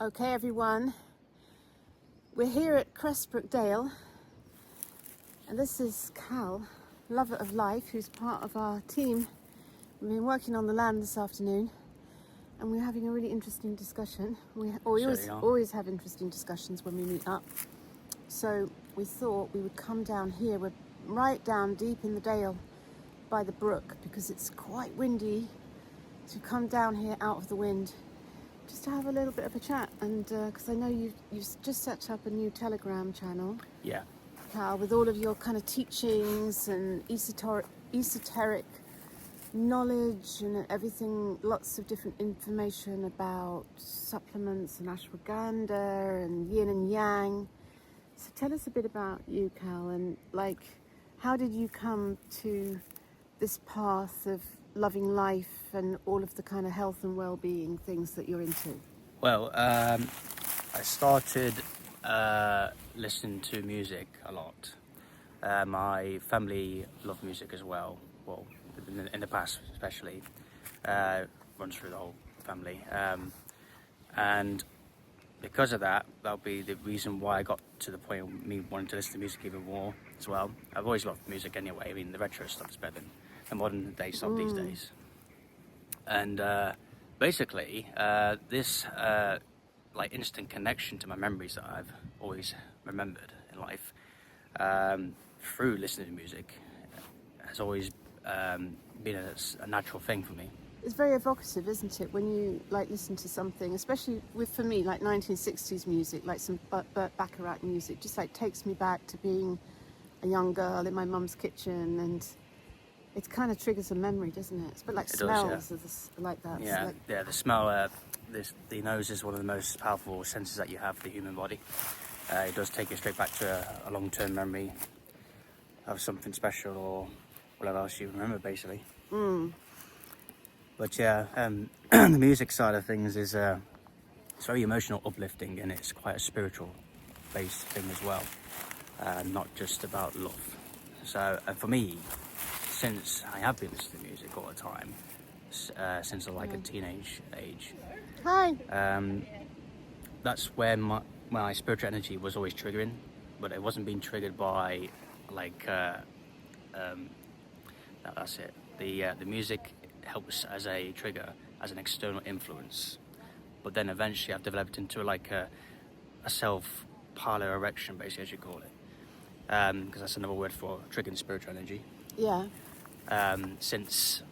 Okay, everyone, we're here at Cressbrook Dale, and this is Cal, lover of life, who's part of our team. We've been working on the land this afternoon, and we're having a really interesting discussion. We always have interesting discussions when we meet up. So we thought we would come down here. We're right down deep in the dale by the brook because it's quite windy. So come down here out of the wind just to have a little bit of a chat, and because I know you've just set up a new Telegram channel. Yeah. Cal, with all of your kind of teachings and esoteric knowledge and everything, lots of different information about supplements and ashwagandha and yin and yang. So tell us a bit about you, Cal, and like, how did you come to this path of loving life and all of the kind of health and well-being things that you're into? Well, I started listening to music a lot. My family love music as well. Well, in the past especially, runs through the whole family. And because of that, that'll be the reason why I got to the point of me wanting to listen to music even more as well. I've always loved music anyway. I mean, the retro stuff is better than the modern day stuff these days. And basically, this like instant connection to my memories that I've always remembered in life through listening to music has always been a natural thing for me. It's very evocative, isn't it, when you like listen to something, especially for me, like 1960s music, like some Burt Bacharach music, just like takes me back to being a young girl in my mum's kitchen, and it kind of triggers a memory, doesn't it? It's a bit like smells, like that. Yeah, yeah. The smell. The nose is one of the most powerful senses that you have for the human body. It does take you straight back to a long-term memory of something special or whatever else you remember, basically. But yeah, the music side of things is it's very emotional, uplifting, and it's quite a spiritual-based thing as well, not just about love. So, for me, since I have been listening to music all the time, since like a teenage age, that's where my spiritual energy was always triggering, but it wasn't being triggered by like that's it. The music helps as a trigger, as an external influence, but then eventually I've developed into like a self-parlor erection, basically, as you call it, because that's another word for triggering spiritual energy. Yeah. Since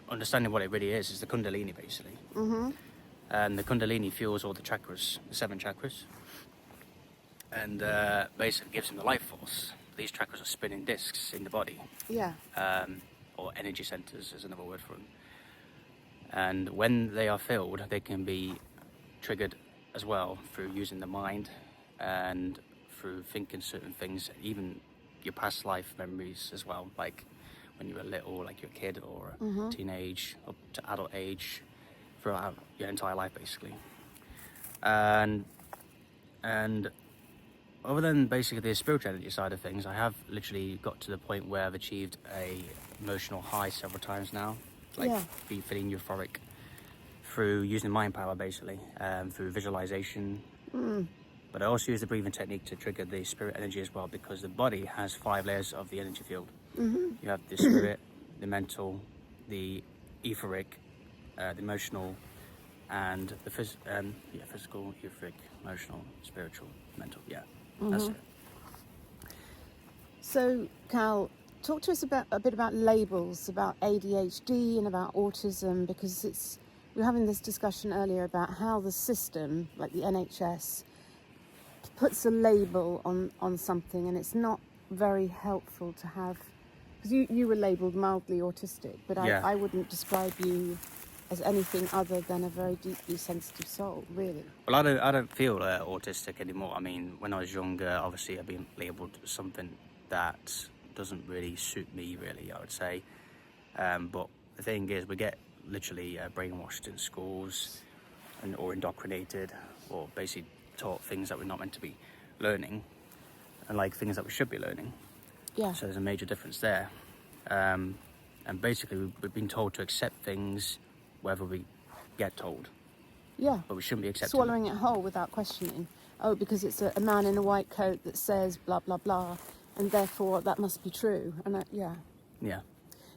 understanding what it really is the Kundalini, basically. And the Kundalini fuels all the chakras, the 7 chakras, and basically gives them the life force. These chakras are spinning discs in the body. Yeah. Or energy centers is another word for them. And when they are filled, they can be triggered as well through using the mind and through thinking certain things, even your past life memories as well, like when you were little, like you're a kid or a teenage up to adult age, throughout your entire life, basically. And other than basically the spiritual energy side of things, I have literally got to the point where I've achieved a emotional high several times now, like be feeling euphoric through using mind power, basically, through visualization. But I also use the breathing technique to trigger the spirit energy as well, because the body has 5 layers of the energy field. You have the spirit, the mental, the etheric, the emotional, and the physical, etheric, emotional, spiritual, mental. That's it. So, Cal, talk to us a bit about labels, about ADHD and about autism, because we were having this discussion earlier about how the system, like the NHS, puts a label on something, and it's not very helpful to have, because you were labelled mildly autistic, but I wouldn't describe you as anything other than a very deeply sensitive soul, really. Well, I don't feel autistic anymore. I mean, when I was younger, obviously I've been labelled something that doesn't really suit me, really, I would say. But the thing is, we get literally brainwashed in schools or indoctrinated, or basically taught things that we're not meant to be learning, and like things that we should be learning. Yeah. So there's a major difference there. And basically we've been told to accept things whether we get told. Yeah. but we shouldn't be accepting Swallowing it whole without questioning. Oh, because it's a man in a white coat that says blah, blah, blah, and therefore that must be true. And yeah. Yeah.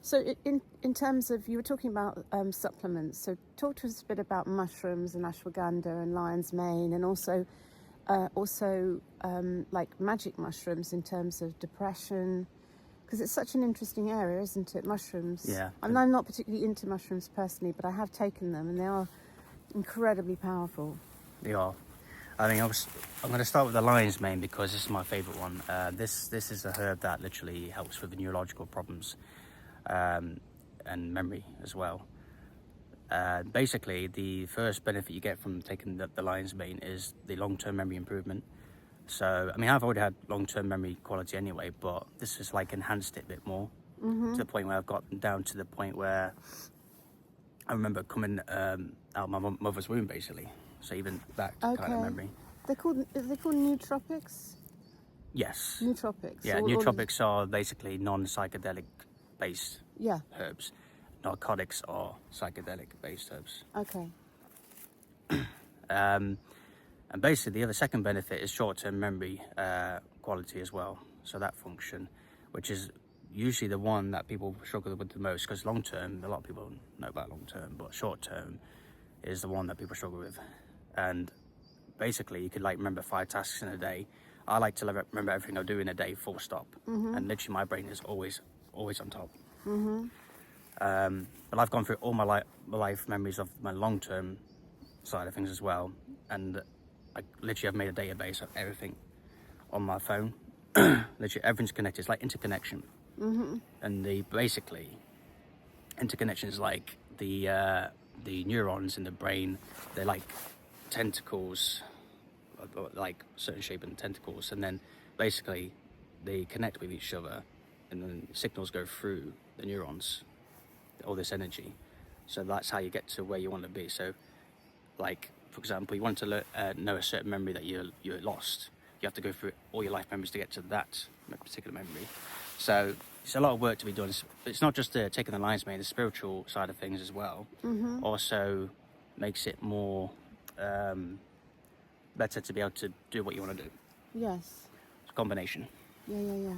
So in terms of, you were talking about supplements, so talk to us a bit about mushrooms and ashwagandha and lion's mane, and also like magic mushrooms in terms of depression, because it's such an interesting area, isn't it? Mushrooms. Yeah. I'm not particularly into mushrooms personally, but I have taken them and they are incredibly powerful. They are. I mean, I'm going to start with the lion's mane because this is my favourite one. This is a herb that literally helps with the neurological problems and memory as well. Basically, the first benefit you get from taking the lion's mane is the long-term memory improvement. So, I mean, I've already had long-term memory quality anyway, but this has like enhanced it a bit more to the point where I've gotten down to the point where I remember coming out of my mother's womb, basically. So even that kind of memory. Are they called nootropics? Yes. Nootropics. Yeah, nootropics are basically non-psychedelic based herbs. Narcotics are psychedelic based herbs. Okay. And basically the second benefit is short-term memory quality as well. So that function, which is usually the one that people struggle with the most, because long-term, a lot of people know about long-term, but short-term is the one that people struggle with. And basically you could like remember 5 tasks in a day. I like to remember everything I do in a day, full stop. And literally my brain is always on top. But I've gone through all my life memories of my long-term side of things as well. And I literally have made a database of everything on my phone. Literally everything's connected. It's like interconnection. And basically interconnection is like the neurons in the brain. They're like tentacles, like certain shape and tentacles, and then basically they connect with each other, and then signals go through the neurons, all this energy. So that's how you get to where you want to be. So like, for example, you want to know a certain memory that you lost, you have to go through all your life memories to get to that particular memory. So it's a lot of work to be done. It's not just taking the lion's mane, the spiritual side of things as well. Also makes it more better to be able to do what you want to do. Yes. It's a combination. Yeah.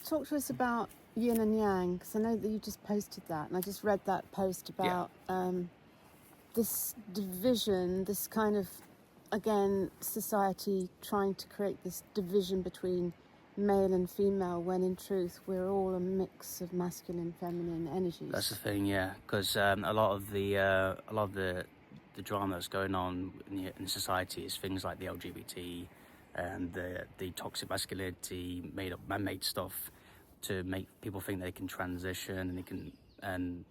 Talk to us about yin and yang, because I know that you just posted that, and I just read that post about this division, this kind of, again, society trying to create this division between male and female, when in truth we're all a mix of masculine, feminine energies. That's the thing, yeah, because a lot of the drama that's going on in society is things like the LGBT and the toxic masculinity, made up man-made stuff to make people think they can transition, and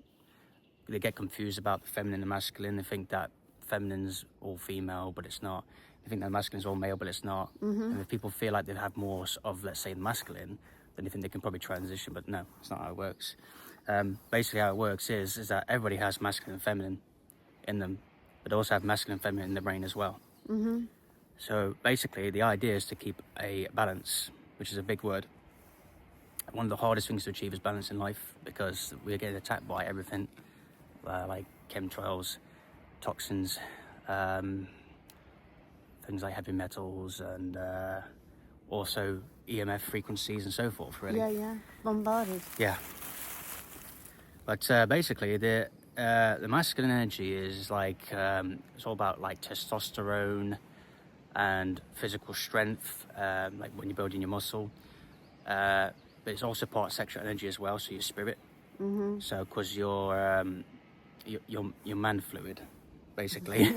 they get confused about the feminine and masculine. They think that feminine's all female, but it's not. They think that masculine's all male, but it's not. And if people feel like they have more of, let's say, the masculine, then they think they can probably transition, but no, it's not how it works. Basically how it works is that everybody has masculine and feminine in them, but they also have masculine and feminine in the brain as well. So basically the idea is to keep a balance, which is a big word. One of the hardest things to achieve is balance in life, because we're getting attacked by everything, like chemtrails, toxins, things like heavy metals, and also EMF frequencies and so forth, really. Yeah, bombarded. Yeah. But basically the masculine energy is like, it's all about like testosterone and physical strength, like when you're building your muscle. But it's also part of sexual energy as well, so your spirit. So because you're man fluid, basically.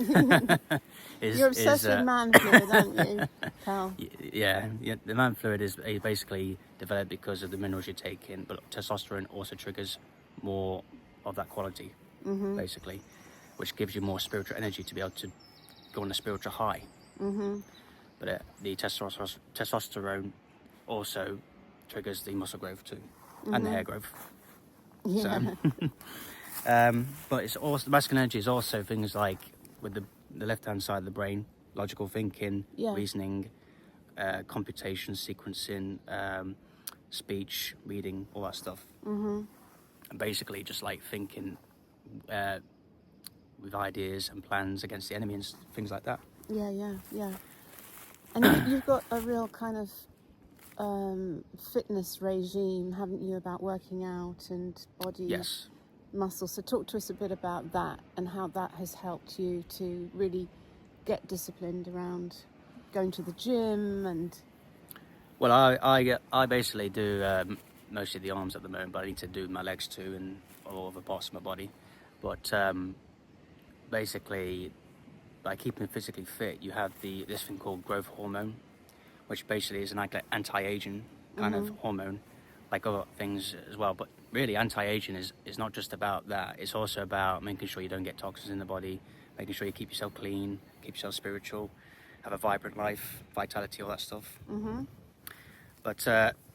You're obsessed with man fluid, aren't you, Cal? Yeah, the man fluid is basically developed because of the minerals you take in, but testosterone also triggers more of that quality, basically, which gives you more spiritual energy to be able to go on a spiritual high. But the testosterone also triggers the muscle growth too, and the hair growth. Yeah. So, but it's also, the masculine energy is also things like with the left-hand side of the brain, logical thinking, reasoning, computation, sequencing, speech, reading, all that stuff. And basically just like thinking with ideas and plans against the enemy and things like that. Yeah. And you've got a real kind of fitness regime, haven't you, about working out and body Yes. muscle. So talk to us a bit about that and how that has helped you to really get disciplined around going to the gym and... Well, I basically do mostly the arms at the moment, but I need to do my legs too and all other parts of my body. But basically, by keeping physically fit, you have this thing called growth hormone, which basically is an anti-aging kind of hormone, like other things as well. But really, anti-aging is not just about that. It's also about making sure you don't get toxins in the body, making sure you keep yourself clean, keep yourself spiritual, have a vibrant life, vitality, all that stuff. But,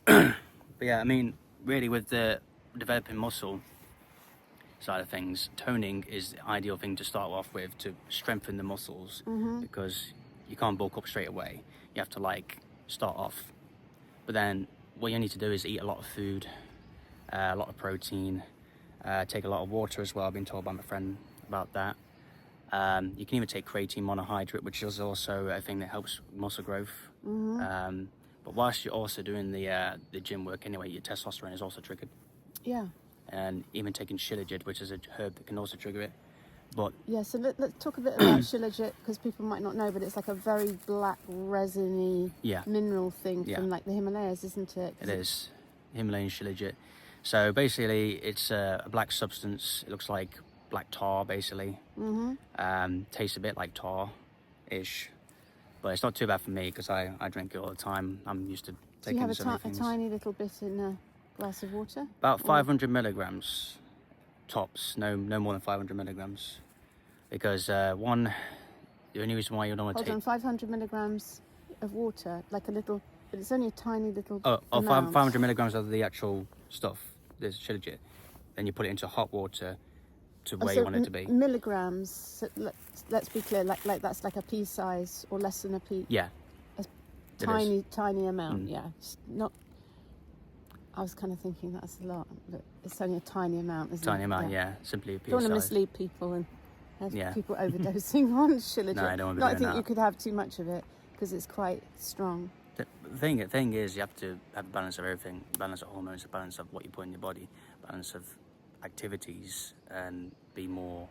but yeah, I mean, really with the developing muscle side of things, toning is the ideal thing to start off with to strengthen the muscles, because you can't bulk up straight away. You have to like start off. But then what you need to do is eat a lot of food, a lot of protein, take a lot of water as well. I've been told by my friend about that. You can even take creatine monohydrate, which is also a thing that helps muscle growth. But whilst you're also doing the gym work anyway, your testosterone is also triggered. Yeah. And even taking shilajit, which is a herb that can also trigger it. But yeah, so let's talk a bit about shilajit, because people might not know, but it's like a very black, resiny mineral thing from like the Himalayas, isn't it? It is Himalayan shilajit. So basically, it's a black substance. It looks like black tar, basically. Tastes a bit like tar-ish. But it's not too bad for me because I drink it all the time. I'm used to taking so you have a tiny little bit in a glass of water? About 500 milligrams tops, no more than 500 milligrams. Because the only reason why you don't want to take... Hold on, 500 milligrams of water, like a little, but it's only a tiny little amount. 500 milligrams of the actual stuff, there's shilajit. Then you put it into hot water to where you want it to be. Milligrams, so let's be clear, like that's like a pea size or less than a pea. Yeah. A tiny amount, yeah. It's not... I was kind of thinking that's a lot, but it's only a tiny amount, isn't it? Tiny amount, yeah. Simply a pea size. Don't want to mislead people and have people overdosing on shilajit. No, I don't want to be doing I think that. you could have too much of it because it's quite strong. The thing is, you have to have a balance of everything. A balance of hormones, a balance of what you put in your body, a balance of activities, and be more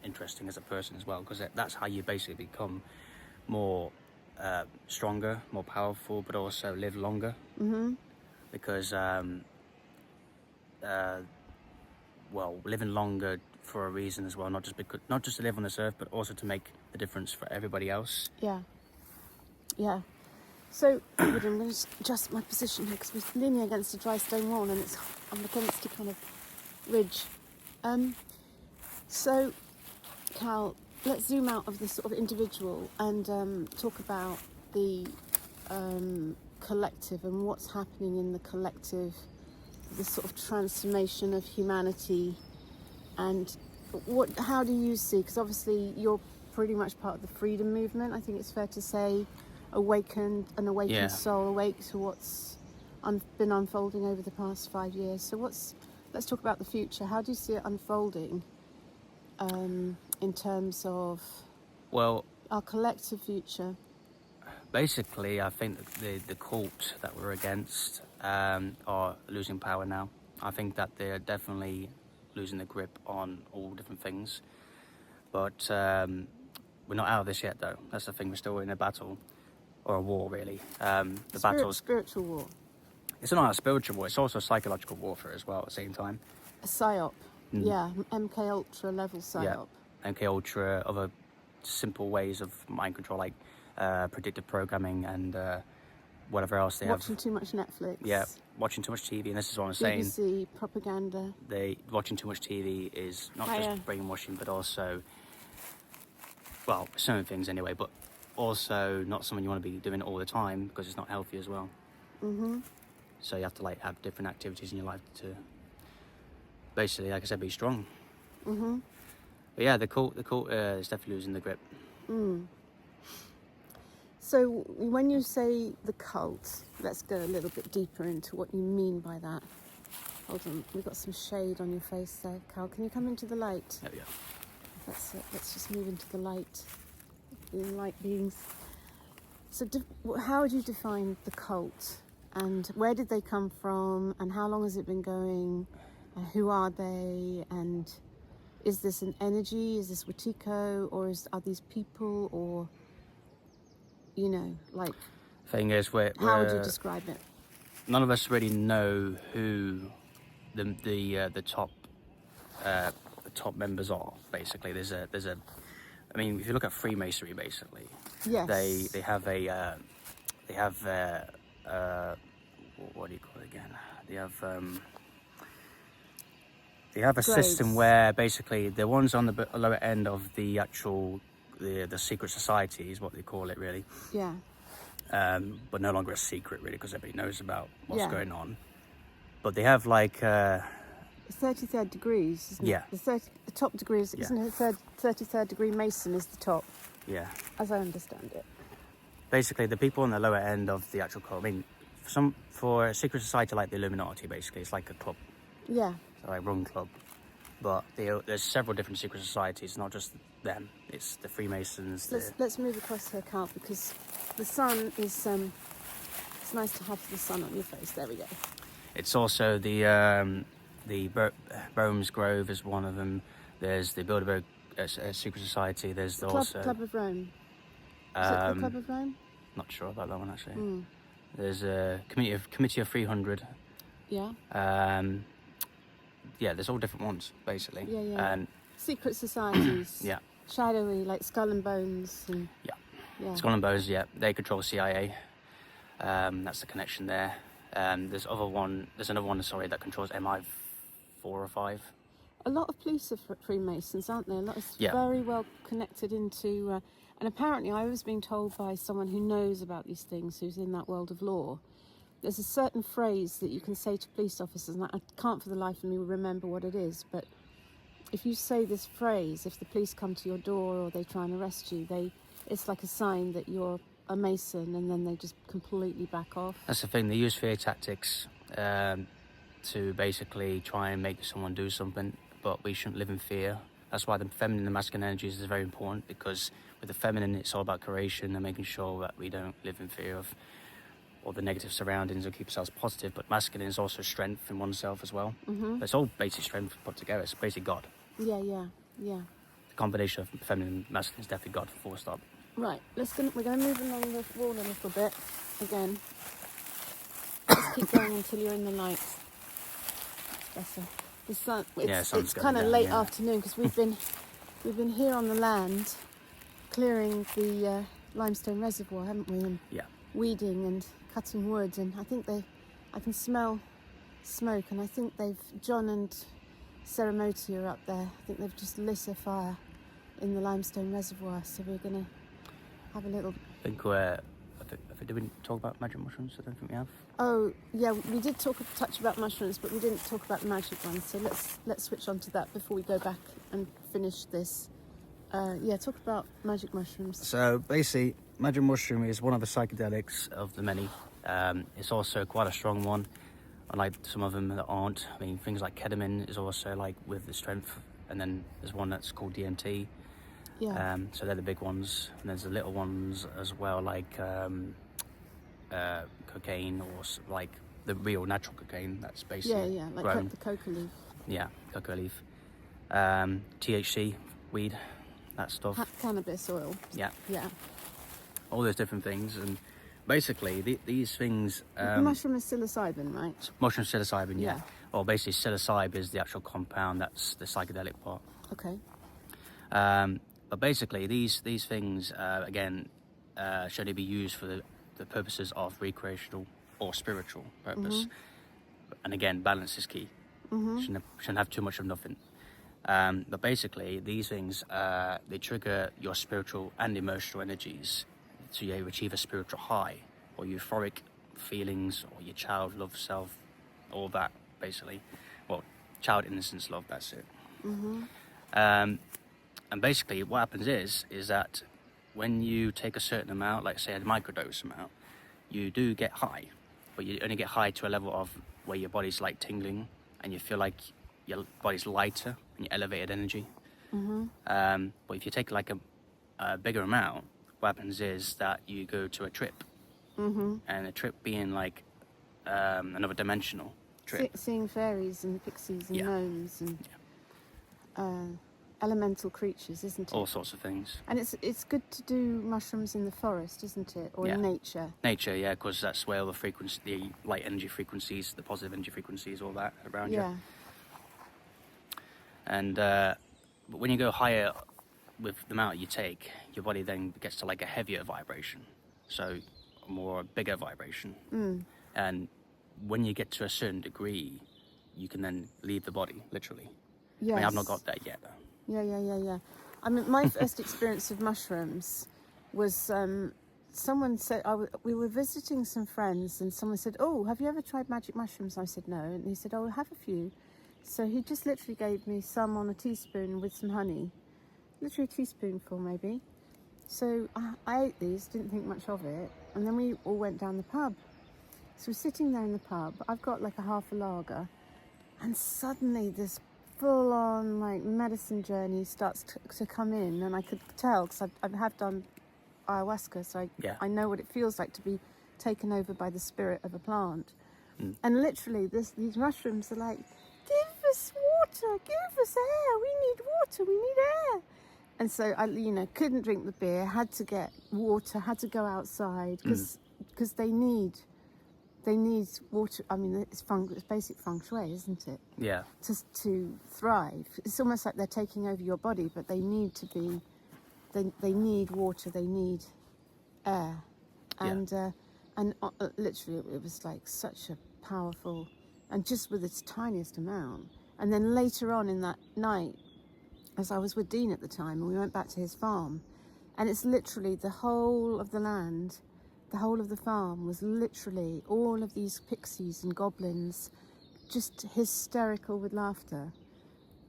interesting as a person as well, because that's how you basically become more stronger, more powerful, but also live longer. Because living longer for a reason as well, not just to live on this earth, but also to make the difference for everybody else. Yeah. So I'm going to just adjust my position here because we're leaning against a dry stone wall and I'm against a kind of ridge. So, Cal, let's zoom out of the sort of individual and talk about the collective and what's happening in the collective, the sort of transformation of humanity, and how do you see, because obviously you're pretty much part of the freedom movement, I think it's fair to say, an awakened soul, awake to what's been unfolding over the past 5 years. So let's talk about the future. How do you see it unfolding in terms of our collective future? Basically, I think the cult that we're against are losing power now. I think that they're definitely losing the grip on all different things. But we're not out of this yet, though. That's the thing. We're still in a battle, or a war, really. Spiritual war. It's not a spiritual war. It's also a psychological warfare as well at the same time. A psyop. Yeah, MK Ultra level psyop. Yeah, MK Ultra, other simple ways of mind control, like predictive programming and whatever else they watching too much Netflix. Yeah, watching too much TV, and this is what I'm saying. BBC propaganda. Watching too much TV is not just brainwashing, but also, well, certain things anyway, but also not something you want to be doing all the time because it's not healthy as well. So you have to have different activities in your life to basically, like I said, be strong. But yeah, the cult is definitely losing the grip. So when you say the cult, let's go a little bit deeper into what you mean by that. Hold on, we've got some shade on your face there, Cal. Can you come into the light? There we go. That's it. Let's just move into the light. Being light beings. So, how would you define the cult? And where did they come from? And how long has it been going? And who are they? And is this an energy? Is this Wetiko? Or are these people? Or, you know, like... Thing is, how would you describe it? None of us really know who the top members are. Basically, there's a. I mean, if you look at Freemasonry, basically, yes, they have what do you call it again? They have a system where basically the ones on the lower end of the actual the secret society is what they call it, really. Yeah. But no longer a secret, really, because everybody knows about what's going on. But they have like 33rd degrees, isn't it? The top degree is, isn't it? 33rd degree Mason is the top. Yeah. As I understand it. Basically, the people on the lower end of the actual cult. I mean, for a secret society like the Illuminati, basically, it's like a club. Yeah. So like run club. But there's several different secret societies, not just them. It's the Freemasons. Let's move across here, Carl, because the sun is. It's nice to have the sun on your face. There we go. It's also the Rome's Grove is one of them. There's the Bilderberg secret society. There's also Club of Rome. Is it the Club of Rome? Not sure about that one actually. There's a Committee of 300. Yeah. Yeah, there's all different ones basically. Yeah, yeah. And secret societies. Yeah. Shadowy, like Skull and Bones. And, yeah. Skull and Bones. Yeah, they control CIA. That's the connection there. There's another one. Sorry, that controls MI4 or 5. A lot of police are Freemasons, aren't they? A lot is very well connected into. And apparently, I was being told by someone who knows about these things, who's in that world of law. There's a certain phrase that you can say to police officers, and I can't for the life of me remember what it is, but if you say this phrase, if the police come to your door or they try and arrest you, it's like a sign that you're a Mason, and then they just completely back off. That's the thing. They use fear tactics to basically try and make someone do something, but we shouldn't live in fear. That's why the feminine and masculine energies is very important, because with the feminine, it's all about creation and making sure that we don't live in fear of all the negative surroundings and keep ourselves positive. But masculine is also strength in oneself as well. Mm-hmm. But it's all basic strength put together. It's basically God. Yeah. The combination of feminine and masculine is definitely God, full stop. Right, we're going to move along the wall a little bit again. Just keep going until you're in the light. That's better. The sun. It's kind of late afternoon because we've been here on the land, clearing the limestone reservoir, haven't we? And weeding and cutting wood, and I can smell smoke, and I think John and Sarah Moti are up there. I think they've just lit a fire in the limestone reservoir, so we're going to have a little... Did we talk about magic mushrooms? I don't think we have. Oh, yeah, we did touch about mushrooms, but we didn't talk about the magic ones, so let's switch on to that before we go back and finish this. Talk about magic mushrooms. So basically, magic mushroom is one of the psychedelics of the many. It's also quite a strong one, unlike some of them that aren't. I mean, things like ketamine is also like with the strength, and then there's one that's called DMT. Yeah. So they're the big ones, and there's the little ones as well, like cocaine, or like the real natural cocaine that's basically like the coca leaf. Yeah, coca leaf. THC, weed, that stuff. Cannabis oil. Yeah. Yeah. All those different things, and basically these things. Mushroom is psilocybin, right? Mushroom psilocybin, yeah. Well, basically psilocybin is the actual compound. That's the psychedelic part. Okay. But basically, these things again should only be used for the purposes of recreational or spiritual purpose. Mm-hmm. And again, balance is key. Mm-hmm. Shouldn't have too much of nothing. But basically, these things they trigger your spiritual and emotional energies, so you achieve a spiritual high or euphoric feelings, or your child love self, all that basically. Well, child innocence love. That's it. Mm-hmm. And basically what happens is that when you take a certain amount, like say a microdose amount, you do get high, but you only get high to a level of where your body's like tingling, and you feel like your body's lighter and you elevated energy. But if you take like a bigger amount, what happens is that you go to a trip, and a trip being like another dimensional trip. Seeing fairies and pixies and Yeah. gnomes and elemental creatures, isn't it? All sorts of things. And it's good to do mushrooms in the forest, isn't it? Or in Yeah. nature. Nature, yeah, because that's where all the frequency, the light energy frequencies, the positive energy frequencies, all that around you. Yeah. And but when you go higher with the amount you take, your body then gets to like a heavier vibration, so a more bigger vibration. And when you get to a certain degree, you can then leave the body, literally. Yes. I mean, I've not got there yet, though. Yeah. I mean, my first experience of mushrooms was someone said, we were visiting some friends, and someone said, "Oh, have you ever tried magic mushrooms?" I said, "No." And he said, "Oh, have a few." So he just literally gave me some on a teaspoon with some honey. Literally a teaspoonful, maybe. So I ate these, didn't think much of it, and then we all went down the pub. So we're sitting there in the pub. I've got like a half a lager, and suddenly this full-on like medicine journey starts to come in, and I could tell because I have done ayahuasca, so I know what it feels like to be taken over by the spirit of a plant. And literally, these mushrooms are like, "Give us water, give us air. We need water. We need air." And so I, couldn't drink the beer. Had to get water. Had to go outside because they need water. I mean, it's basic feng shui, isn't it? Yeah. To thrive. It's almost like they're taking over your body, but they need to be. They need water. They need air, and literally it was like such a powerful, and just with its tiniest amount. And then later on in that night, as I was with Dean at the time, and we went back to his farm, and it's literally the whole of the land. The whole of the farm was literally all of these pixies and goblins, just hysterical with laughter.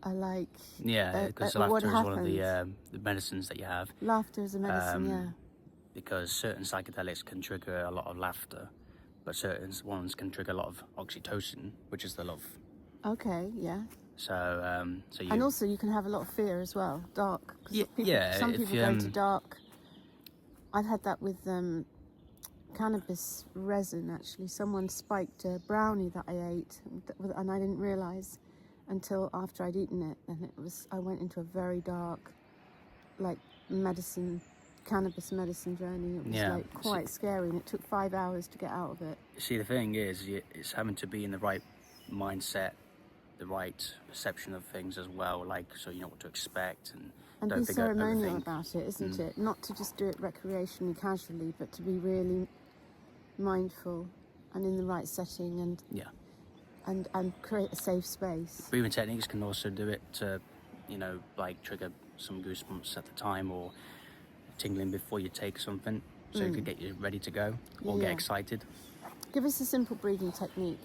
Because laughter is one of the medicines that you have. Laughter is a medicine, Because certain psychedelics can trigger a lot of laughter, but certain ones can trigger a lot of oxytocin, which is the love. Okay, yeah. So you... And also you can have a lot of fear as well, dark. Some people go to dark. I've had that with cannabis resin, actually. Someone spiked a brownie that I ate, and I didn't realise until after I'd eaten it, and I went into a very dark, like, cannabis medicine journey. It was like quite scary, and it took 5 hours to get out of it. See, the thing is, it's having to be in the right mindset, the right perception of things as well, like, so you know what to expect, and don't be ceremonial about it, isn't it? Not to just do it recreationally, casually, but to be really mindful and in the right setting, and create a safe space. Breathing techniques can also do it to, like trigger some goosebumps at the time, or tingling before you take something, so it could get you ready to go or get excited. Give us a simple breathing technique.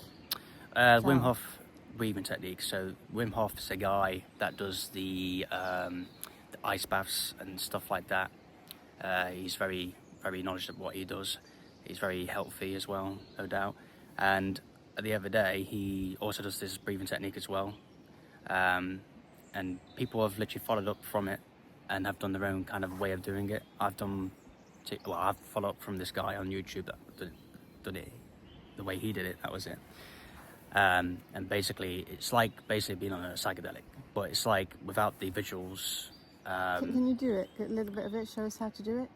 Wim Hof breathing technique. So Wim Hof's a guy that does the ice baths and stuff like that. He's very, very knowledgeable of what he does. He's very healthy as well, no doubt. And the other day, he also does this breathing technique as well. And people have literally followed up from it and have done their own kind of way of doing it. I've followed up from this guy on YouTube that done it the way he did it. That was it. And basically, it's like being on a psychedelic, but it's like without the visuals. Can you do it? Get a little bit of it. Show us how to do it.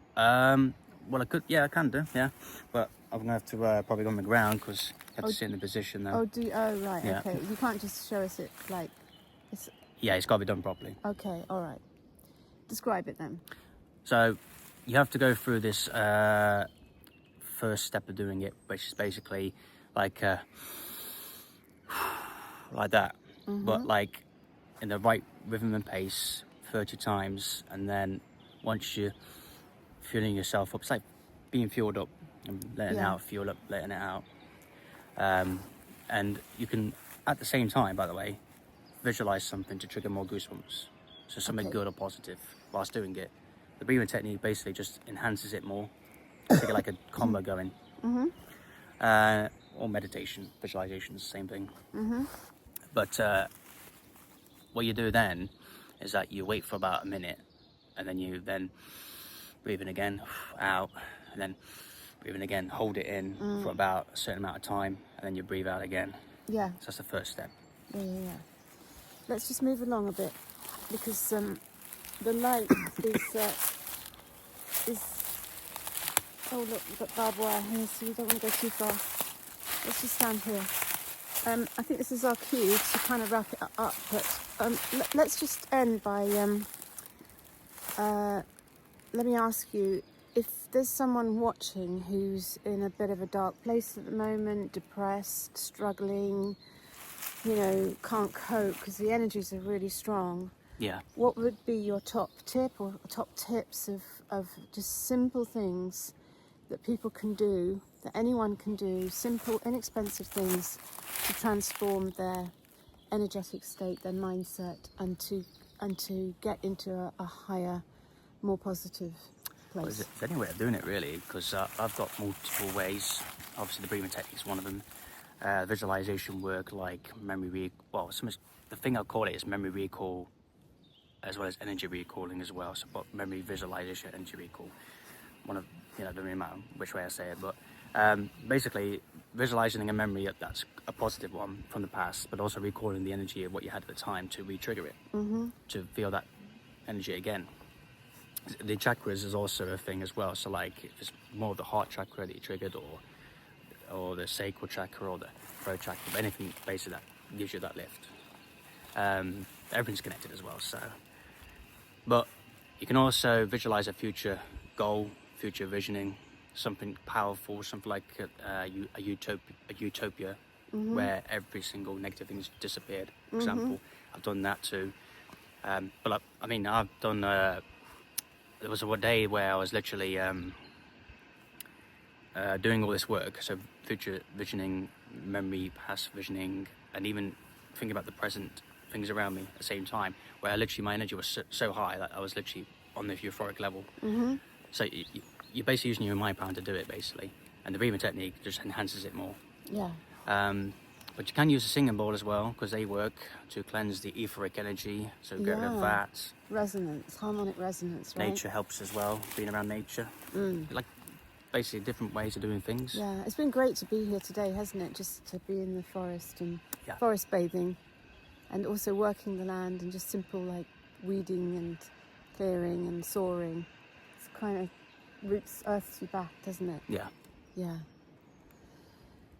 Well, I could. Yeah, I can do. Yeah, but I'm gonna have to probably go on the ground because you have to sit in the position now. Oh, right. Yeah. Okay. You can't just show us it like. Yeah, it's got to be done properly. Okay. All right. Describe it then. So, you have to go through this first step of doing it, which is basically like like that, but like in the right rhythm and pace, 30 times, and then once you're fueling yourself up, it's like being fueled up and letting out, fuel up, letting it out. And you can, at the same time, by the way, visualize something to trigger more goosebumps. So something good or positive whilst doing it. The breathing technique basically just enhances it more to get like a combo going. Or meditation, visualization is the same thing. But what you do then is that you wait for about a minute, and then you breathe in again, out, and then breathe in again, hold it in for about a certain amount of time, and then you breathe out again. Yeah. So that's the first step. Yeah. Let's just move along a bit, because the light is. Oh look, we've got barbed wire here, so we don't want to go too far. Let's just stand here. I think this is our cue to kind of wrap it up, but let's just end by, let me ask you, if there's someone watching who's in a bit of a dark place at the moment, depressed, struggling, can't cope because the energies are really strong, Yeah. what would be your top tip or top tips of just simple things that people can do, that anyone can do, simple, inexpensive things to transform their energetic state, their mindset, and to get into a higher, more positive place? Well, there's any way of doing it really, because I've got multiple ways. Obviously the breathing technique is one of them. Visualization work, like the thing I'll call it is memory recall, as well as energy recalling as well. So but memory visualization, energy recall, doesn't really matter which way I say it, but basically visualizing a memory that's a positive one from the past, but also recalling the energy of what you had at the time to re-trigger it, to feel that energy again. The chakras is also a thing as well. So like if it's more of the heart chakra that you triggered, or the sacral chakra, or the throat chakra, but anything basically that gives you that lift. Everything's connected as well. So, but you can also visualize a future goal, future visioning, something powerful, something like a utopia where every single negative thing's disappeared. For example, I've done that too. But I've done. There was a day where I was literally doing all this work, so future visioning, memory, past visioning, and even thinking about the present things around me at the same time, where literally my energy was so high that I was literally on the euphoric level. So you're basically using your mind power to do it, basically, and the breathing technique just enhances it more. Yeah. But you can use a singing bowl as well, because they work to cleanse the etheric energy, so get rid of that. Resonance, harmonic resonance, right? Nature helps as well, being around nature. Like basically different ways of doing things. Yeah, it's been great to be here today, hasn't it? Just to be in the forest and Yeah. forest bathing, and also working the land and just simple like weeding and clearing and soaring. It's kind of earths you back, doesn't it? Yeah. Yeah.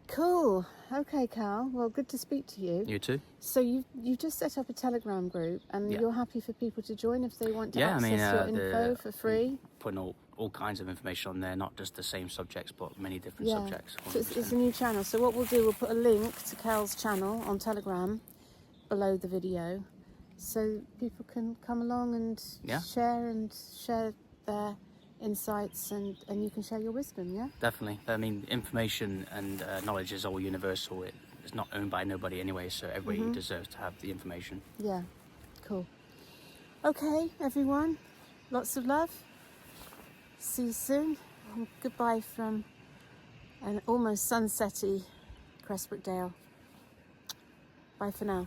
Cool. Okay, Cal. Well, good to speak to you. You too? So you've just set up a Telegram group, and you're happy for people to join if they want to access your info for free? Putting all kinds of information on there, not just the same subjects, but many different subjects. So it's a new channel. So what we'll do, we'll put a link to Cal's channel on Telegram below the video, so people can come along and share their insights, and you can share your wisdom. Yeah, definitely. I mean, information and knowledge is all universal. It's not owned by nobody anyway, so everybody deserves to have the information. Yeah, cool. Okay, everyone, lots of love. See you soon. And goodbye from an almost sunsetty Cressbrook Dale. Bye for now.